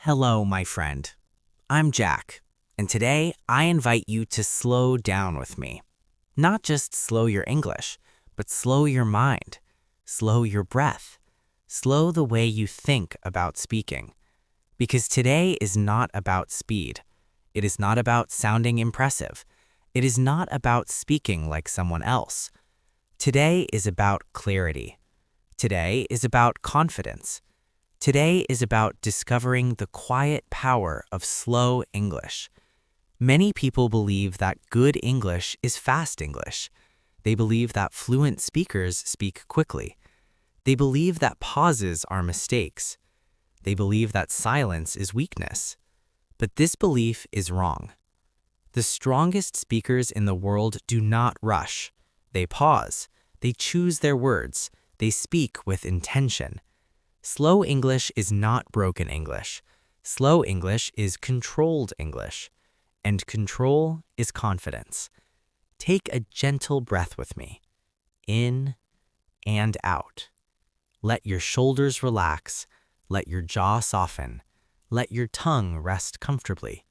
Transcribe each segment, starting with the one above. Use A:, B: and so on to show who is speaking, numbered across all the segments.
A: Hello, my friend. I'm Jack, and today I invite you to slow down with me. Not just slow your English, but slow your mind, slow your breath, slow the way you think about speaking. Because today is not about speed. It is not about sounding impressive. It is not about speaking like someone else. Today is about clarity. Today is about confidence. Today is about discovering the quiet power of slow English. Many people believe that good English is fast English. They believe that fluent speakers speak quickly. They believe that pauses are mistakes. They believe that silence is weakness. But this belief is wrong. The strongest speakers in the world do not rush. They pause. They choose their words. They speak with intention. Slow English is not broken English. Slow English is controlled English. And control is confidence. Take a gentle breath with me. In and out. Let your shoulders relax. Let your jaw soften. Let your tongue rest comfortably.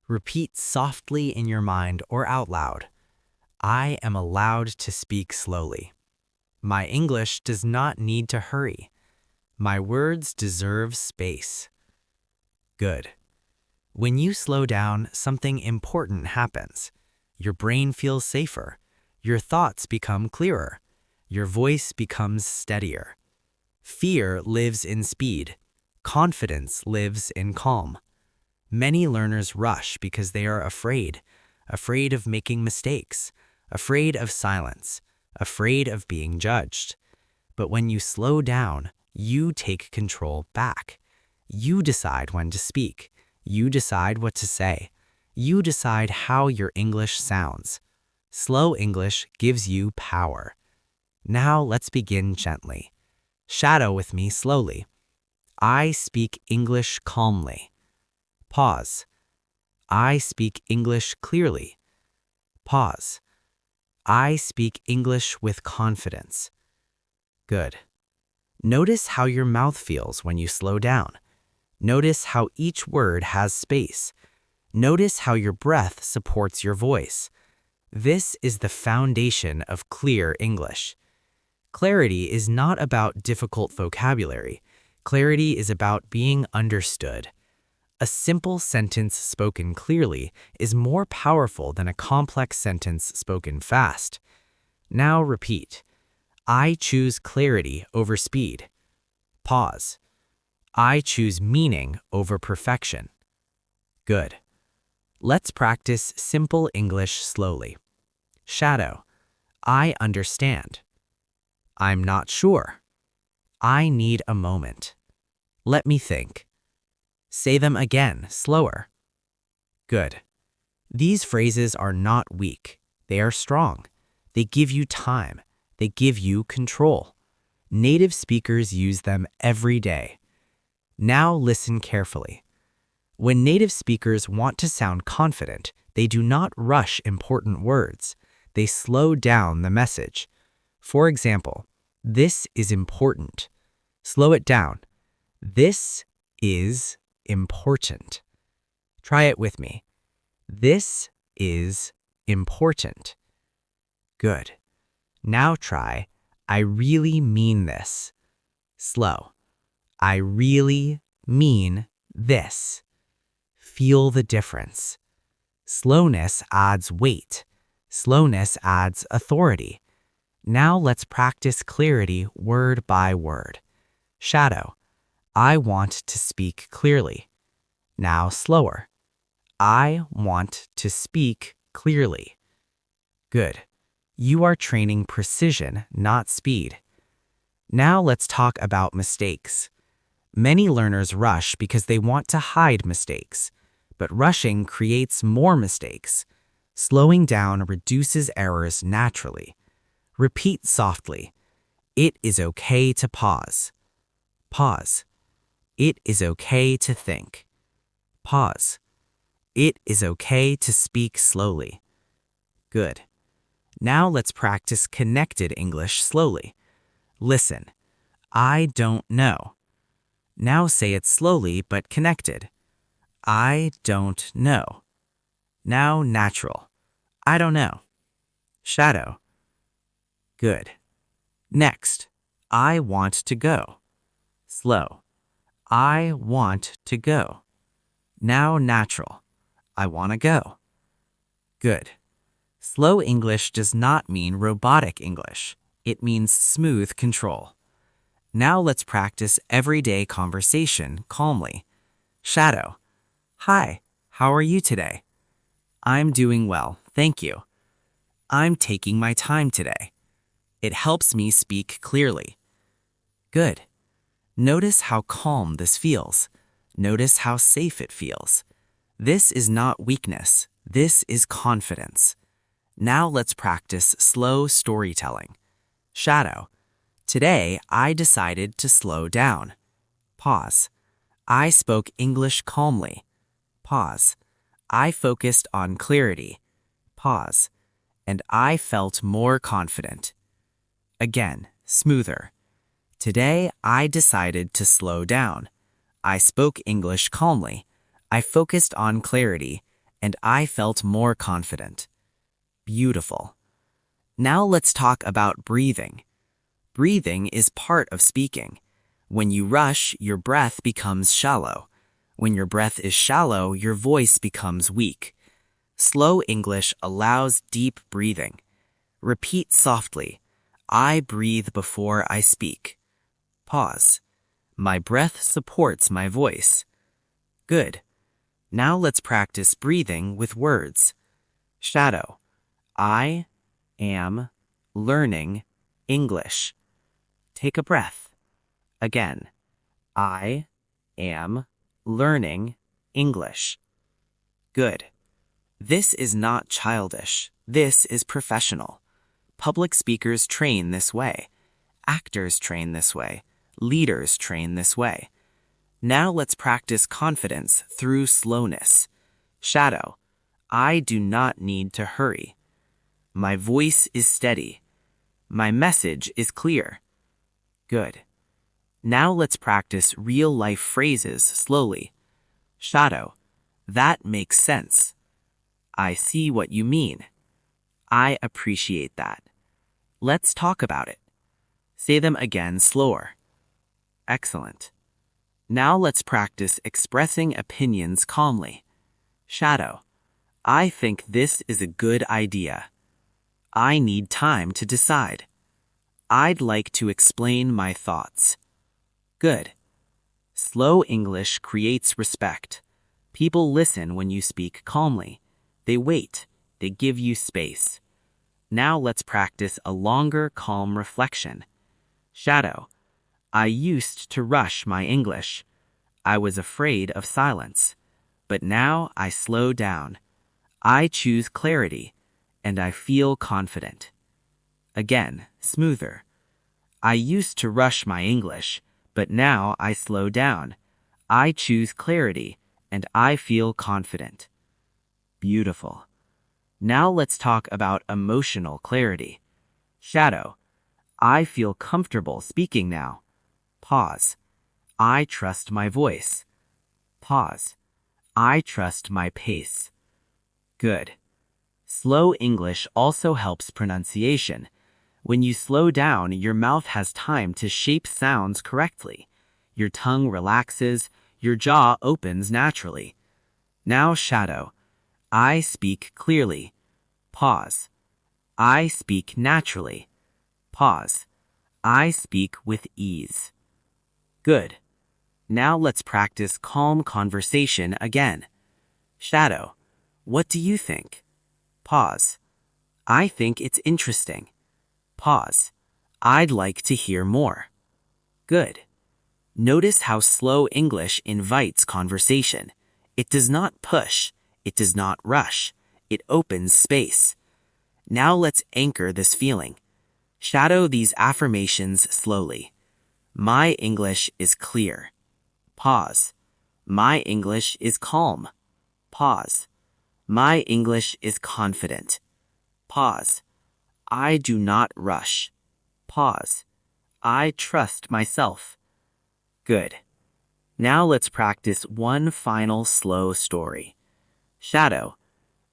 A: Repeat softly in your mind or out loud. I am allowed to speak slowly. My English does not need to hurry. My words deserve space. Good. When you slow down, something important happens. Your brain feels safer. Your thoughts become clearer. Your voice becomes steadier. Fear lives in speed. Confidence lives in calm. Many learners rush because they are afraid of making mistakes, afraid of silence, afraid of being judged. But when you slow down, you take control back. You decide when to speak. You decide what to say. You decide how your English sounds. Slow English gives you power. Now let's begin gently. Shadow with me slowly. I speak English calmly. Pause. I speak English clearly. Pause. I speak English with confidence. Good. Notice how your mouth feels when you slow down. Notice how each word has space. Notice how your breath supports your voice. This is the foundation of clear English. Clarity is not about difficult vocabulary. Clarity is about being understood. A simple sentence spoken clearly is more powerful than a complex sentence spoken fast. Now repeat. I choose clarity over speed. Pause. I choose meaning over perfection. Good. Let's practice simple English slowly. Shadow. I understand. I'm not sure. I need a moment. Let me think. Say them again, slower. Good. These phrases are not weak. They are strong. They give you time. They give you control. Native speakers use them every day. Now listen carefully. When native speakers want to sound confident, they do not rush important words. They slow down the message. For example, this is important. Slow it down. This is important. Try it with me. This is important. Good. Now try, I really mean this. Slow. I really mean this. Feel the difference. Slowness adds weight. Slowness adds authority. Now let's practice clarity word by word. Shadow. I want to speak clearly. Now slower. I want to speak clearly. Good. You are training precision, not speed. Now let's talk about mistakes. Many learners rush because they want to hide mistakes, but rushing creates more mistakes. Slowing down reduces errors naturally. Repeat softly. It is okay to pause. Pause. It is okay to think. Pause. It is okay to speak slowly. Good. Now let's practice connected English slowly. Listen. I don't know. Now say it slowly but connected. I don't know. Now natural. I don't know. Shadow. Good. Next, I want to go. Slow. I want to go. Now natural. I want to go. Good. Slow English does not mean robotic English. It means smooth control. Now let's practice everyday conversation calmly. Shadow. Hi, how are you today? I'm doing well, thank you. I'm taking my time today. It helps me speak clearly. Good. Notice how calm this feels. Notice how safe it feels. This is not weakness. This is confidence. Now let's practice slow storytelling. Shadow. Today, I decided to slow down. Pause. I spoke English calmly. Pause. I focused on clarity. Pause. And I felt more confident. Again, smoother. Today, I decided to slow down. I spoke English calmly. I focused on clarity, and I felt more confident. Beautiful. Now let's talk about breathing. Breathing is part of speaking. When you rush, your breath becomes shallow. When your breath is shallow, your voice becomes weak. Slow English allows deep breathing. Repeat softly. I breathe before I speak. Pause. My breath supports my voice. Good. Now let's practice breathing with words. Shadow. I am learning English. Take a breath. Again. I am learning English. Good. This is not childish. This is professional. Public speakers train this way. Actors train this way. Leaders train this way. Now let's practice confidence through slowness. Shadow. I do not need to hurry. My voice is steady. My message is clear. Good. Now let's practice real-life phrases slowly. Shadow. That makes sense. I see what you mean. I appreciate that. Let's talk about it. Say them again slower. Excellent. Now let's practice expressing opinions calmly. Shadow. I think this is a good idea. I need time to decide. I'd like to explain my thoughts. Good. Slow English creates respect. People listen when you speak calmly. They wait. They give you space. Now let's practice a longer, calm reflection. Shadow. I used to rush my English. I was afraid of silence. But now I slow down. I choose clarity, and I feel confident. Again, smoother. I used to rush my English, but now I slow down. I choose clarity, and I feel confident. Beautiful. Now let's talk about emotional clarity. Shadow. I feel comfortable speaking now. Pause. I trust my voice. Pause. I trust my pace. Good. Slow English also helps pronunciation. When you slow down, your mouth has time to shape sounds correctly. Your tongue relaxes, your jaw opens naturally. Now shadow. I speak clearly. Pause. I speak naturally. Pause. I speak with ease. Good. Now let's practice calm conversation again. Shadow. What do you think? Pause. I think it's interesting. Pause. I'd like to hear more. Good. Notice how slow English invites conversation. It does not push. It does not rush. It opens space. Now let's anchor this feeling. Shadow these affirmations slowly. My English is clear. Pause. My English is calm. Pause. My English is confident. Pause. I do not rush. Pause. I trust myself. Good. Now let's practice one final slow story. Shadow.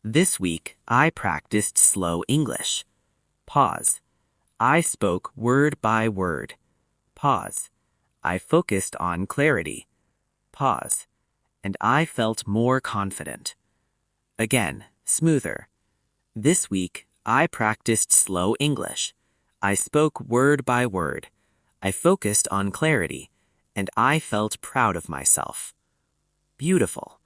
A: This week, I practiced slow English. Pause. I spoke word by word. Pause. I focused on clarity. Pause. And I felt more confident. Again, smoother. This week, I practiced slow English. I spoke word by word. I focused on clarity, and I felt proud of myself. Beautiful.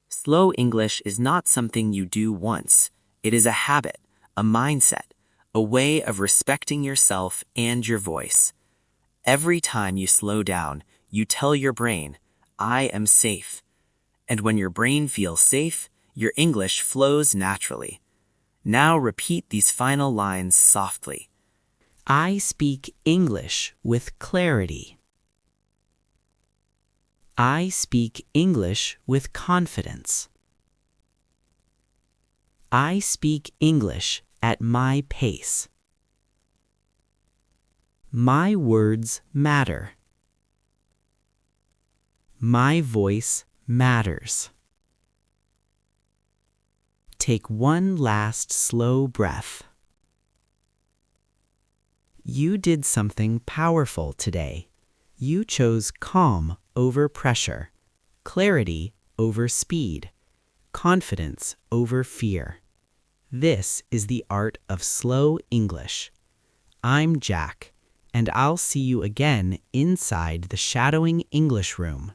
A: Slow English is not something you do once. It is a habit, a mindset, a way of respecting yourself and your voice. Every time you slow down, you tell your brain, I am safe. And when your brain feels safe, your English flows naturally. Now repeat these final lines softly. I speak English with clarity. I speak English with confidence. I speak English at my pace. My words matter. My voice matters. Take one last slow breath. You did something powerful today. You chose calm over pressure, clarity over speed, confidence over fear. This is the art of slow English. I'm Jack, and I'll see you again inside the Shadowing English Room.